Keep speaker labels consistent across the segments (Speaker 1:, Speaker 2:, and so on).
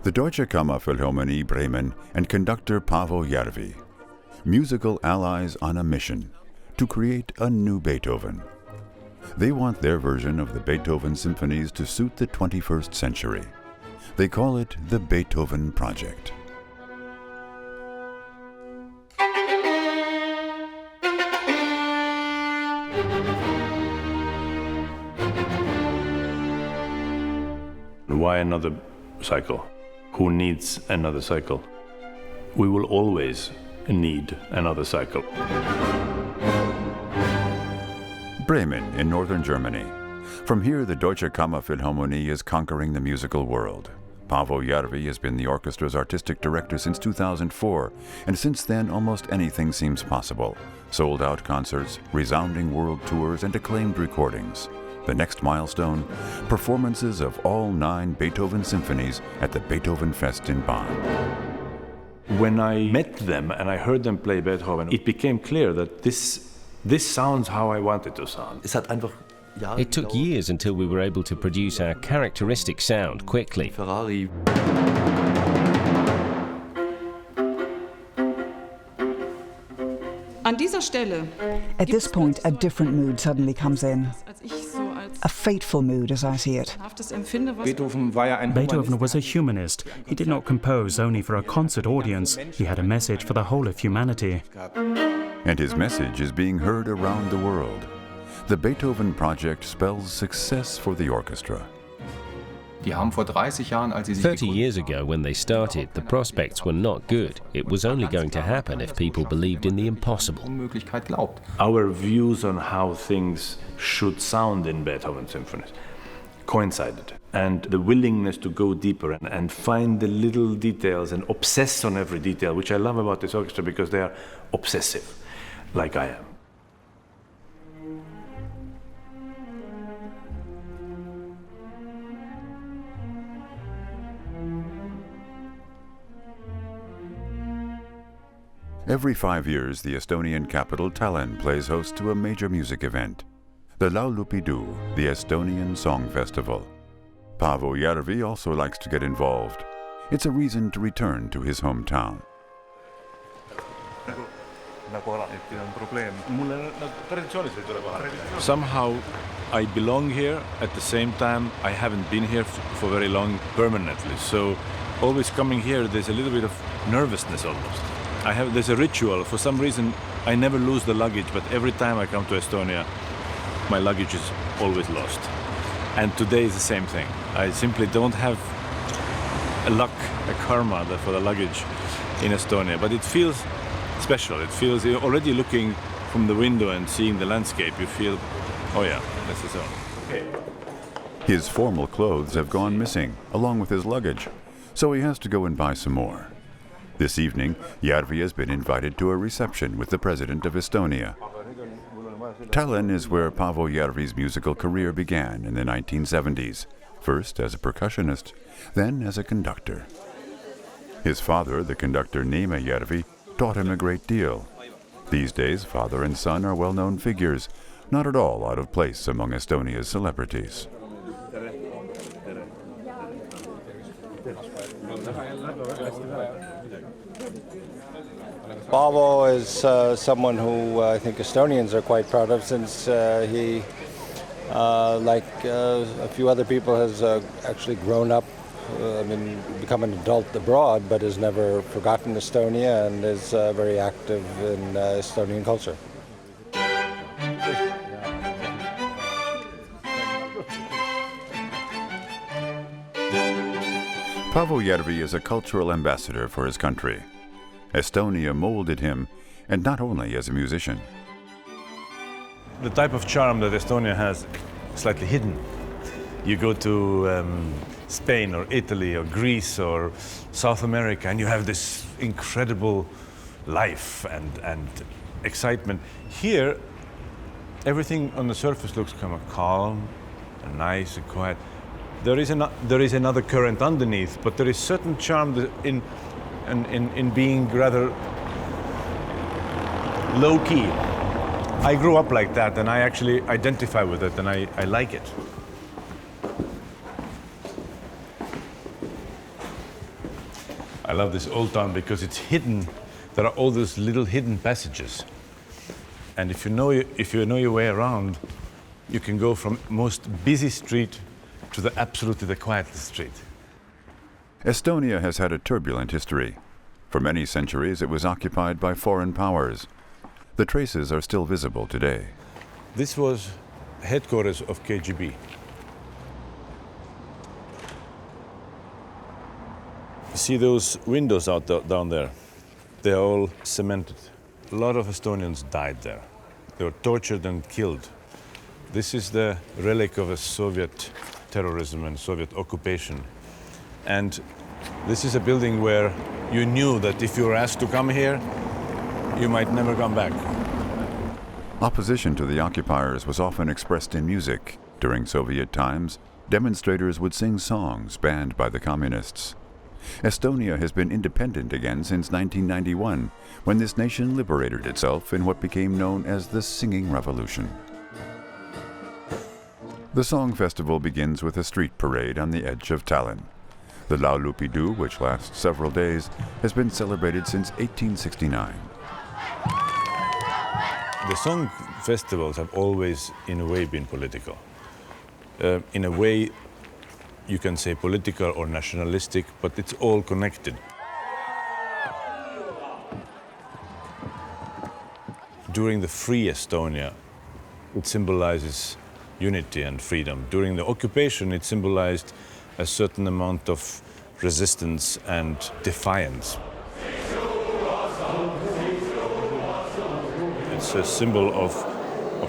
Speaker 1: the Deutsche Kammerphilharmonie Bremen and conductor Paavo Järvi, musical allies on a mission to create a new Beethoven. They want their version of the Beethoven symphonies to suit the 21st century. They call it the Beethoven Project.
Speaker 2: Why another cycle? Who needs another cycle? We will always need another cycle.
Speaker 1: Bremen in northern Germany. From here, the Deutsche Kammerphilharmonie is conquering the musical world. Paavo Järvi has been the orchestra's artistic director since 2004, and since then almost anything seems possible. Sold-out concerts, resounding world tours, and acclaimed recordings. The next milestone, performances of all 9 Beethoven symphonies at the Beethovenfest in Bonn.
Speaker 2: When I met them and I heard them play Beethoven, it became clear that this sounds how I want it to sound.
Speaker 3: It took years until we were able to produce our characteristic sound quickly.
Speaker 4: At this point, a different mood suddenly comes in. A fateful mood, as I see it.
Speaker 5: Beethoven was a humanist. He did not compose only for a concert audience. He had a message for the whole of humanity.
Speaker 1: And his message is being heard around the world. The Beethoven Project spells success for the orchestra.
Speaker 3: 30 years ago, when they started, the prospects were not good. It was only going to happen if people believed in the impossible.
Speaker 2: Our views on how things should sound in Beethoven symphonies coincided. And the willingness to go deeper and find the little details and obsess on every detail, which I love about this orchestra because they are obsessive, like I am.
Speaker 1: Every 5 years, the Estonian capital Tallinn plays host to a major music event, the Üldlaulupidu, the Estonian Song Festival. Paavo Järvi also likes to get involved. It's a reason to return to his hometown.
Speaker 2: Somehow I belong here. At the same time, I haven't been here for very long permanently. So always coming here, there's a little bit of nervousness almost. There's a ritual. For some reason, I never lose the luggage, but every time I come to Estonia, my luggage is always lost. And today is the same thing. I simply don't have a karma for the luggage in Estonia, but it feels special. It feels, already looking from the window and seeing the landscape, you feel, oh yeah, this is all. Okay.
Speaker 1: His formal clothes have gone missing, along with his luggage, so he has to go and buy some more. This evening, Järvi has been invited to a reception with the president of Estonia. Tallinn is where Paavo Järvi's musical career began in the 1970s, first as a percussionist, then as a conductor. His father, the conductor Neeme Järvi, taught him a great deal. These days, father and son are well-known figures, not at all out of place among Estonia's celebrities.
Speaker 6: Paavo is someone who I think Estonians are quite proud of, since he, like a few other people, has actually grown up, become an adult abroad, but has never forgotten Estonia and is very active in Estonian culture.
Speaker 1: Paavo Järvi is a cultural ambassador for his country. Estonia molded him, and not only as a musician.
Speaker 2: The type of charm that Estonia has is slightly hidden. You go to Spain or Italy or Greece or South America and you have this incredible life and excitement. Here, everything on the surface looks kind of calm and nice and quiet. There is another current underneath, but there is certain charm in being rather low-key. I grew up like that, and I actually identify with it, and I like it. I love this old town because it's hidden. There are all those little hidden passages. And if you know your way around, you can go from most busy street to the absolutely the quietest street.
Speaker 1: Estonia has had a turbulent history. For many centuries, it was occupied by foreign powers. The traces are still visible today.
Speaker 2: This was headquarters of KGB. See those windows down there? They're all cemented. A lot of Estonians died there. They were tortured and killed. This is the relic of a Soviet terrorism and Soviet occupation. And this is a building where you knew that if you were asked to come here, you might never come back.
Speaker 1: Opposition to the occupiers was often expressed in music. During Soviet times, demonstrators would sing songs banned by the communists. Estonia has been independent again since 1991, when this nation liberated itself in what became known as the Singing Revolution. The Song Festival begins with a street parade on the edge of Tallinn. The üldlaulupidu, which lasts several days, has been celebrated since 1869.
Speaker 2: The song festivals have always, in a way, been political. In a way, you can say political or nationalistic, but it's all connected. During the free Estonia, it symbolizes unity and freedom. During the occupation, it symbolized a certain amount of resistance and defiance. It's a symbol of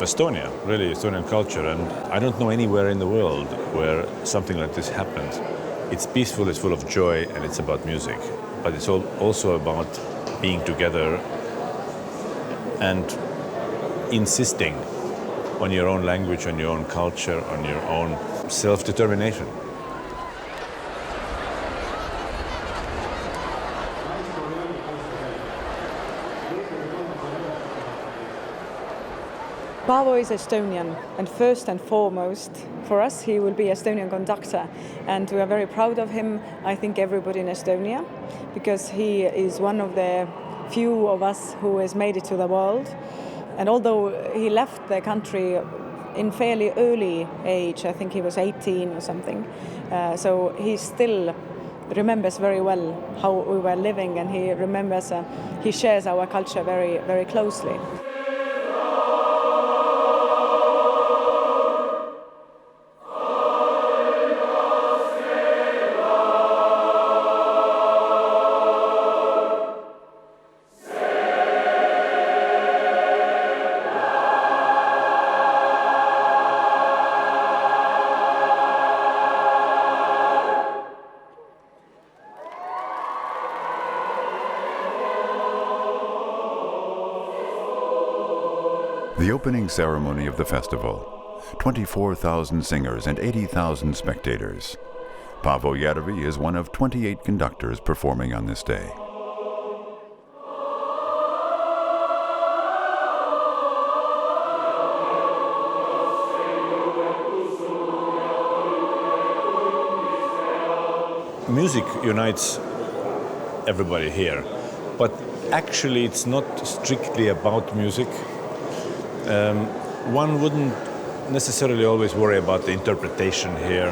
Speaker 2: Estonia, really Estonian culture, and I don't know anywhere in the world where something like this happens. It's peaceful, it's full of joy, and it's about music, but it's also about being together and insisting on your own language, on your own culture, on your own self-determination.
Speaker 7: Paavo is Estonian, and first and foremost, for us, he will be Estonian conductor, and we are very proud of him. I think everybody in Estonia, because he is one of the few of us who has made it to the world. And although he left the country in fairly early age, I think he was 18 or something, so he still remembers very well how we were living, and he remembers, he shares our culture very, very closely.
Speaker 1: The opening ceremony of the festival. 24,000 singers and 80,000 spectators. Paavo Järvi is one of 28 conductors performing on this day.
Speaker 2: Music unites everybody here, but actually it's not strictly about music. One wouldn't necessarily always worry about the interpretation here.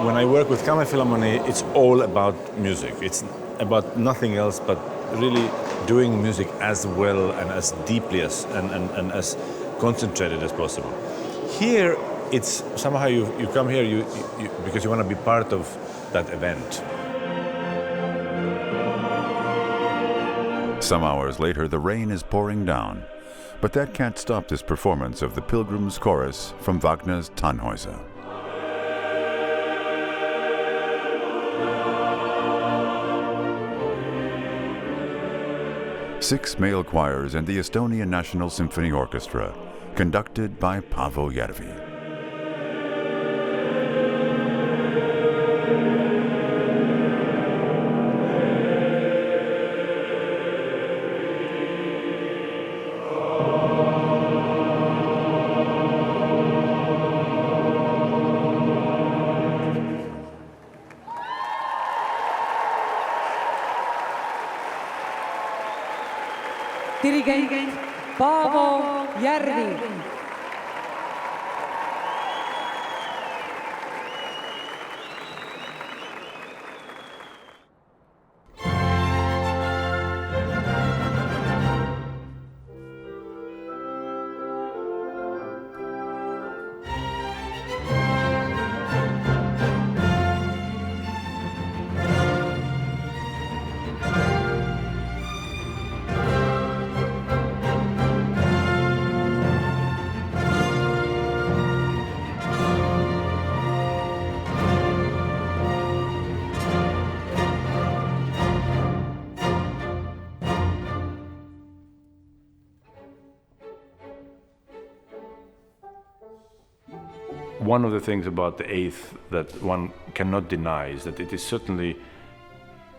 Speaker 2: When I work with Kammerphilharmonie, it's all about music. It's about nothing else but really doing music as well and as deeply as and as concentrated as possible. Here, it's somehow you come here you because you want to be part of that event.
Speaker 1: Some hours later, the rain is pouring down, but that can't stop this performance of the Pilgrim's chorus from Wagner's Tannhäuser. Six male choirs and the Estonian National Symphony Orchestra, conducted by Paavo Järvi.
Speaker 8: dirigent Paavo Järvi.
Speaker 2: One of the things about the Eighth that one cannot deny is that it is certainly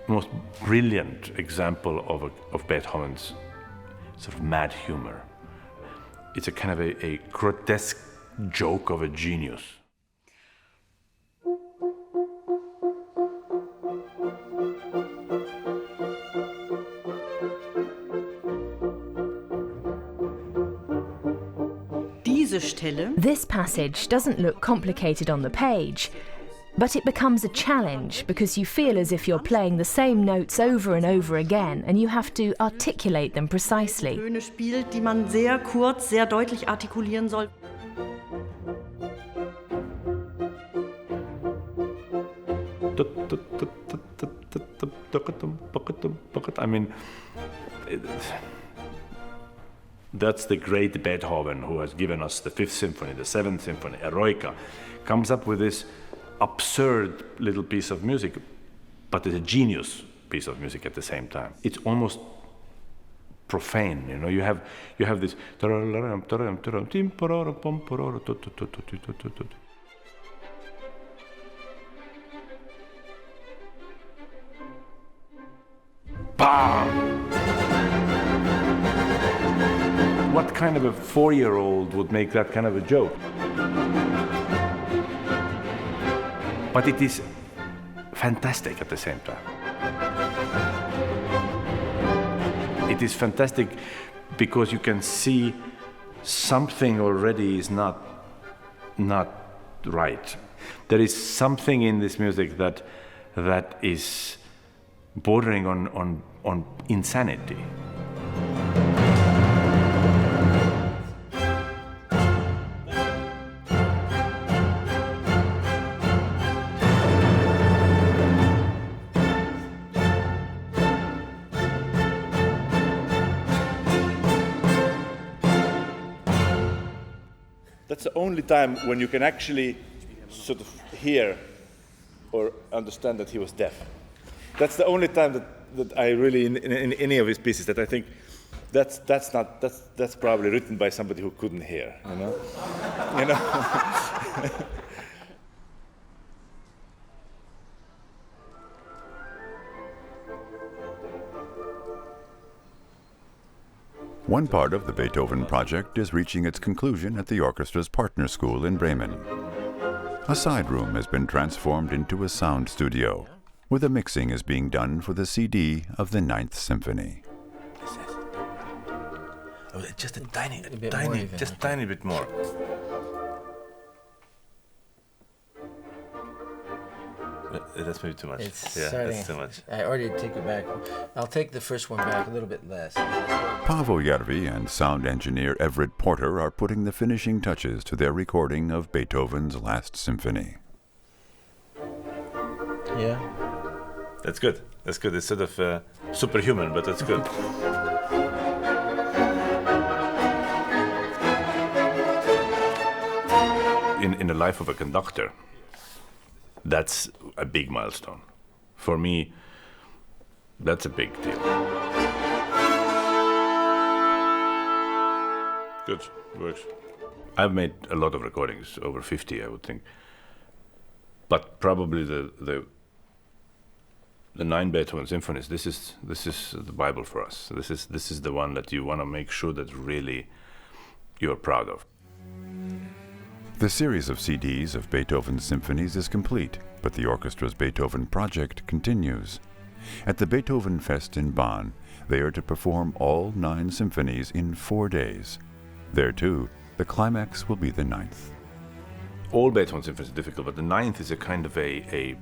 Speaker 2: the most brilliant example of Beethoven's sort of mad humor. It's a kind of a grotesque joke of a genius.
Speaker 9: This passage doesn't look complicated on the page, but it becomes a challenge because you feel as if you're playing the same notes over and over again and you have to articulate them precisely.
Speaker 10: Töne spielt, die man sehr kurz, sehr deutlich artikulieren soll.
Speaker 2: I mean, that's the great Beethoven who has given us the Fifth Symphony, the Seventh Symphony, Eroica, comes up with this absurd little piece of music, but it's a genius piece of music at the same time. It's almost profane, you know. You have this. Bam! What kind of a 4-year-old would make that kind of a joke? But it is fantastic at the same time. It is fantastic because you can see something already is not right. There is something in this music that is bordering on insanity.
Speaker 11: That's the only time when you can actually sort of hear or understand that he was deaf. That's the only time that I really, in any of his pieces, that I think that's probably written by somebody who couldn't hear, you know? You know?
Speaker 1: One part of the Beethoven Project is reaching its conclusion at the orchestra's partner school in Bremen. A side room has been transformed into a sound studio, where the mixing is being done for the CD of the Ninth Symphony.
Speaker 2: Just a tiny bit more. That's maybe too much. That's too much.
Speaker 12: I already take it back. I'll take the first one back a little bit less.
Speaker 1: Paavo Järvi and sound engineer Everett Porter are putting the finishing touches to their recording of Beethoven's Last Symphony.
Speaker 12: Yeah.
Speaker 2: That's good. That's good. It's sort of superhuman, but that's good. In the life of a conductor, that's a big milestone. For me, that's a big deal. Good, works. I've made a lot of recordings, over 50, I would think. But probably the 9 Beethoven symphonies, this is the Bible for us. This is the one that you want to make sure that really you're proud of.
Speaker 1: The series of CDs of Beethoven's symphonies is complete, but the orchestra's Beethoven Project continues. At the Beethovenfest in Bonn, they are to perform all 9 symphonies in 4 days. There too, the climax will be the 9th.
Speaker 2: All Beethoven symphonies are difficult, but the 9th is a kind of a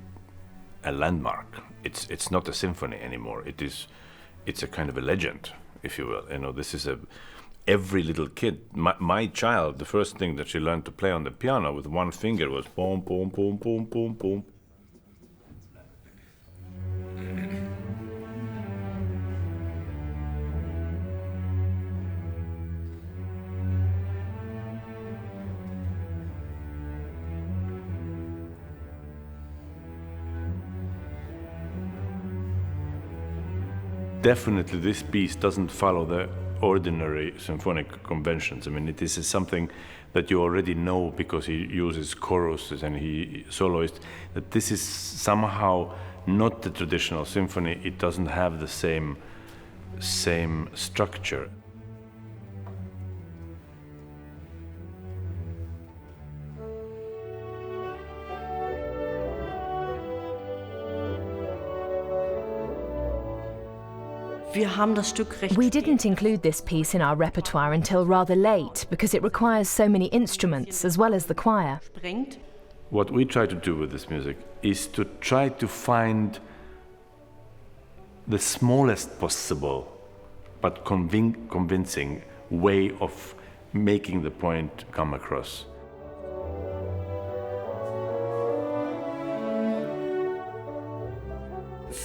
Speaker 2: landmark. It's not a symphony anymore. It's a kind of a legend, if you will. You know, this is every little kid. My child, the first thing that she learned to play on the piano with one finger was boom, boom, boom, boom, boom, boom. Definitely this piece doesn't follow the ordinary symphonic conventions. I mean, it is something that you already know because he uses choruses and he soloists, that this is somehow not the traditional symphony. It doesn't have the same structure.
Speaker 9: We didn't include this piece in our repertoire until rather late because it requires so many instruments as well as the choir.
Speaker 2: What we try to do with this music is to try to find the smallest possible but convincing way of making the point come across.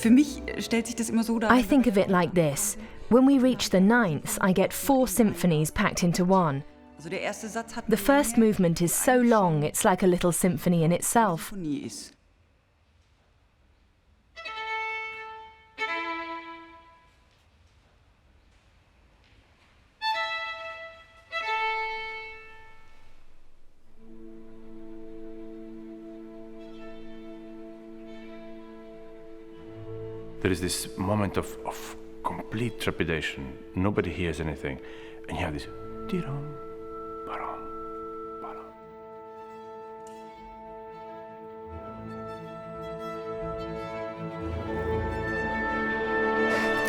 Speaker 9: I think of it like this. When we reach the 9th, I get 4 symphonies packed into one. The first movement is so long, it's like a little symphony in itself.
Speaker 2: There is this moment of complete trepidation. Nobody hears anything. And you have this tiram, param, param.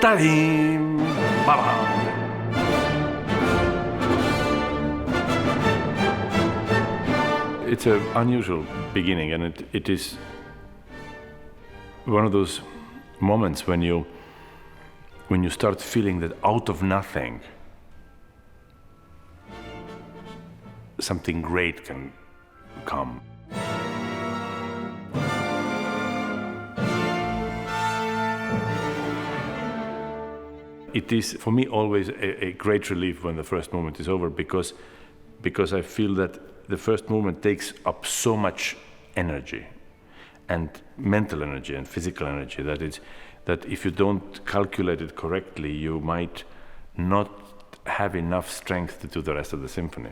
Speaker 2: Tadim, param. It's an unusual beginning, and it is one of those moments when you start feeling that out of nothing something great can come. It is for me always a great relief when the first movement is over because I feel that the first movement takes up so much energy and mental energy and physical energy that if you don't calculate it correctly, you might not have enough strength to do the rest of the symphony.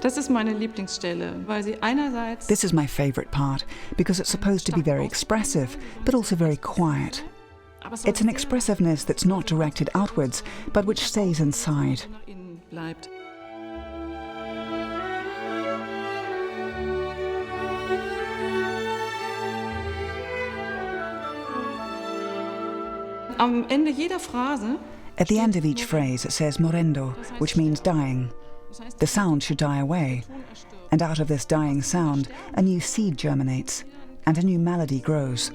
Speaker 13: Das ist meine Lieblingsstelle, weil sie einerseits...
Speaker 4: This is my favourite part, because it's supposed to be very expressive, but also very quiet. It's an expressiveness that's not directed outwards, but which stays inside.
Speaker 13: Am Ende jeder Phrase...
Speaker 4: At the end of each phrase it says morendo, which means dying. The sound should die away, and out of this dying sound, a new seed germinates, and a new melody grows.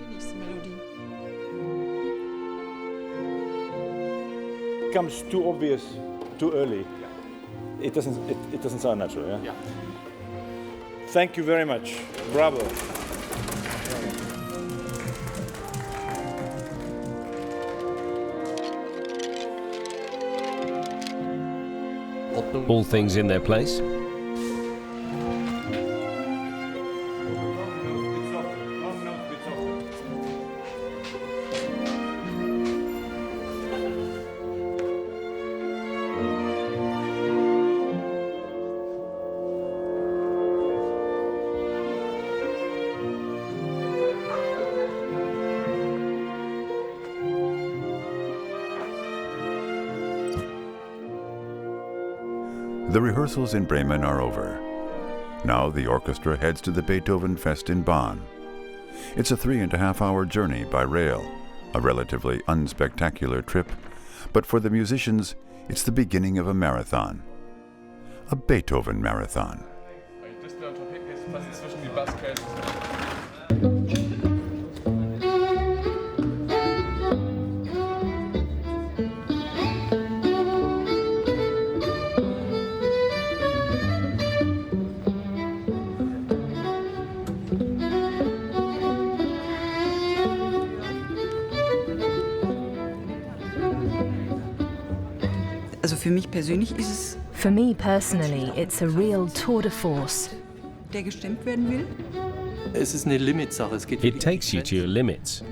Speaker 11: It becomes too obvious, too early. It doesn't sound natural, yeah? Thank you very much. Bravo.
Speaker 3: All things in their place?
Speaker 1: The rehearsals in Bremen are over. Now the orchestra heads to the Beethovenfest in Bonn. It's a 3.5-hour journey by rail, a relatively unspectacular trip, but for the musicians, it's the beginning of a marathon. A Beethoven marathon.
Speaker 14: Also für mich persönlich ist es.
Speaker 9: For me personally, it's a real tour de force.
Speaker 14: Der gestemmt werden will.
Speaker 12: Es ist eine Limitsache. Es geht
Speaker 3: It takes you to your limits.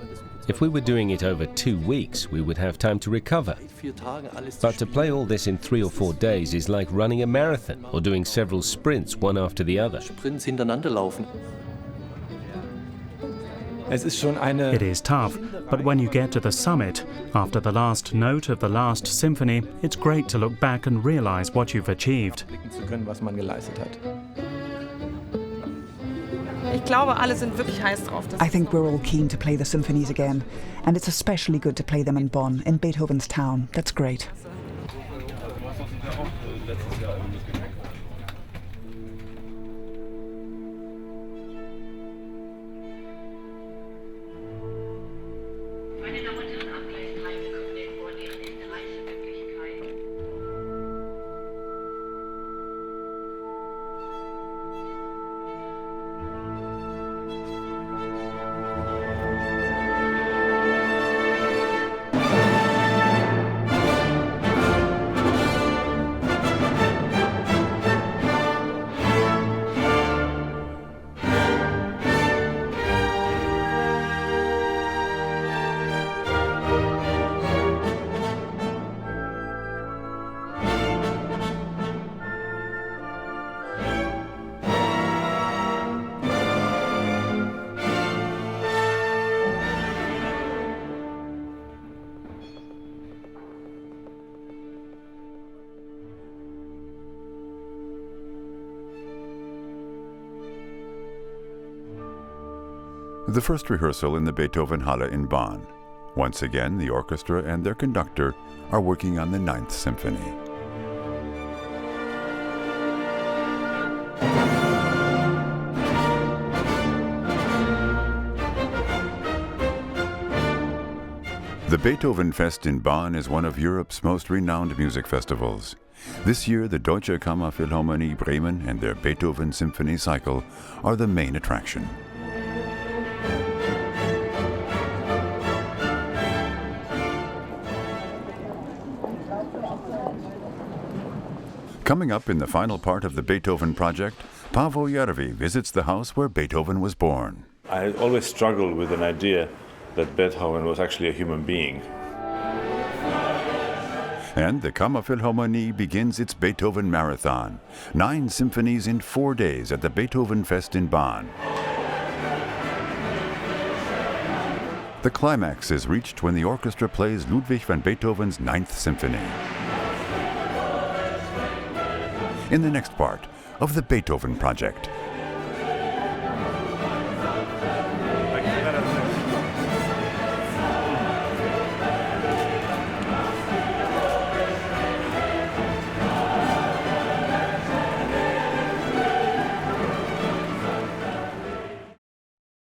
Speaker 3: If we were doing it over 2 weeks, we would have time to recover. But to play all this in 3 or 4 days is like running a marathon or doing several sprints one after the other.
Speaker 12: Sprints hintereinander laufen.
Speaker 5: It is tough, but when you get to the summit, after the last note of the last symphony, it's great to look back and realize what you've achieved.
Speaker 4: I think we're all keen to play the symphonies again, and it's especially good to play them in Bonn, in Beethoven's town. That's great.
Speaker 1: The first rehearsal in the Beethoven Halle in Bonn. Once again, the orchestra and their conductor are working on the 9th Symphony. The Beethovenfest in Bonn is one of Europe's most renowned music festivals. This year, the Deutsche Kammerphilharmonie Bremen and their Beethoven Symphony Cycle are the main attraction. Coming up in the final part of the Beethoven Project, Paavo Järvi visits the house where Beethoven was born.
Speaker 11: I always struggled with an idea that Beethoven was actually a human being.
Speaker 1: And the Kammerphilharmonie begins its Beethoven Marathon. 9 symphonies in 4 days at the Beethovenfest in Bonn. The climax is reached when the orchestra plays Ludwig van Beethoven's 9th Symphony. In the next part of the Beethoven Project.